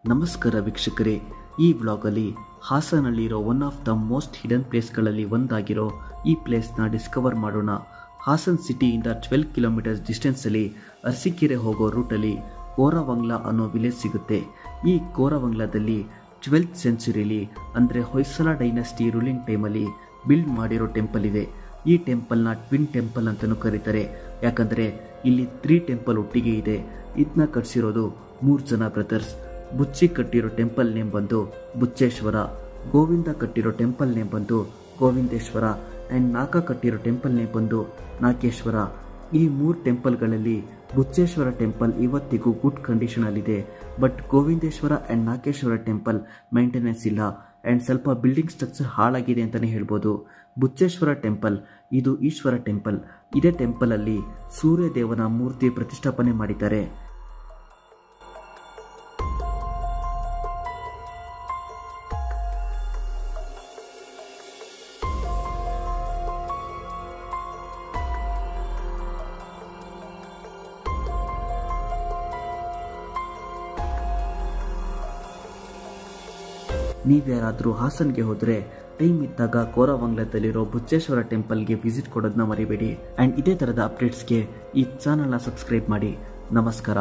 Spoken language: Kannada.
ನಮಸ್ಕಾರ ವೀಕ್ಷಕರೇ, ಈ ವ್ಲಾಗಲ್ಲಿ ಹಾಸನಲ್ಲಿರೋ one of the most hidden ಪ್ಲೇಸ್ಗಳಲ್ಲಿ ಒಂದಾಗಿರೋ ಈ ಪ್ಲೇಸ್ನ ಡಿಸ್ಕವರ್ ಮಾಡೋಣ. ಹಾಸನ್ ಸಿಟಿಯಿಂದ 12 ಕಿಲೋಮೀಟರ್ಸ್ ಡಿಸ್ಟೆನ್ಸಲ್ಲಿ ಅರಸೀಕೆರೆ ಹೋಗೋ ರೂಟಲ್ಲಿ ಕೋರವಂಗ್ಲ ಅನ್ನೋ ವಿಲೇಜ್ ಸಿಗುತ್ತೆ. ಈ ಕೋರವಂಗ್ಲದಲ್ಲಿ 12th ಸೆಂಚುರಿಲಿ ಅಂದರೆ ಹೊಯ್ಸಳ ಡೈನಸ್ಟಿ ರೂಲಿಂಗ್ ಟೈಮಲ್ಲಿ ಬಿಲ್ಡ್ ಮಾಡಿರೋ ಟೆಂಪಲ್ ಇದೆ. ಈ ಟೆಂಪಲ್ನ ಟ್ವಿನ್ ಟೆಂಪಲ್ ಅಂತಲೂ ಕರೀತಾರೆ, ಯಾಕಂದರೆ ಇಲ್ಲಿ 3 ಟೆಂಪಲ್ ಒಟ್ಟಿಗೆ ಇದೆ. ಇದನ್ನ ಕಟ್ಸಿರೋದು 3 ಜನ ಬ್ರದರ್ಸ್. ಬುಚ್ಚಿ ಕಟ್ಟಿರೋ ಟೆಂಪಲ್ ನೇಮ್ ಬಂದು ಬುಚ್ಚೇಶ್ವರ, ಗೋವಿಂದ ಕಟ್ಟಿರೋ ಟೆಂಪಲ್ ನೇಮ್ ಬಂದು ಗೋವಿಂದೇಶ್ವರ ಆ್ಯಂಡ್ ನಾಕ ಕಟ್ಟಿರೋ ಟೆಂಪಲ್ ನೇಮ್ ಬಂದು ನಾಕೇಶ್ವರ. ಈ 3 ಟೆಂಪಲ್ಗಳಲ್ಲಿ ಬುಚ್ಚೇಶ್ವರ ಟೆಂಪಲ್ ಇವತ್ತಿಗೂ ಗುಡ್ ಕಂಡೀಷನಲ್ಲಿದೆ. But Govindeshwara and Nakeshwara temple maintenance ಇಲ್ಲ ಆ್ಯಂಡ್ ಸ್ವಲ್ಪ ಬಿಲ್ಡಿಂಗ್ ಸ್ಟ್ರಕ್ಚರ್ ಹಾಳಾಗಿದೆ ಅಂತಲೇ ಹೇಳ್ಬೋದು. ಬುಚ್ಚೇಶ್ವರ ಟೆಂಪಲ್ ಇದು ಈಶ್ವರ ಟೆಂಪಲ್. ಇದೇ ಟೆಂಪಲಲ್ಲಿ ಸೂರ್ಯದೇವನ ಮೂರ್ತಿ ಪ್ರತಿಷ್ಠಾಪನೆ ಮಾಡಿದ್ದಾರೆ. ನೀವ್ಯಾರಾದರೂ ಹಾಸನ್ಗೆ ಹೋದರೆ ಟೈಮ್ ಇದ್ದಾಗ ಕೋರವಂಗ್ಲದಲ್ಲಿರೋ ಬುಚ್ಚೇಶ್ವರ ಟೆಂಪಲ್ಗೆ ವಿಸಿಟ್ ಕೊಡೋದನ್ನ ಮರಿಬೇಡಿ. ಆ್ಯಂಡ್ ಇದೇ ಥರದ ಅಪ್ಡೇಟ್ಸ್ಗೆ ಈ ಚಾನಲ್ನ ಸಬ್ಸ್ಕ್ರೈಬ್ ಮಾಡಿ. ನಮಸ್ಕಾರ.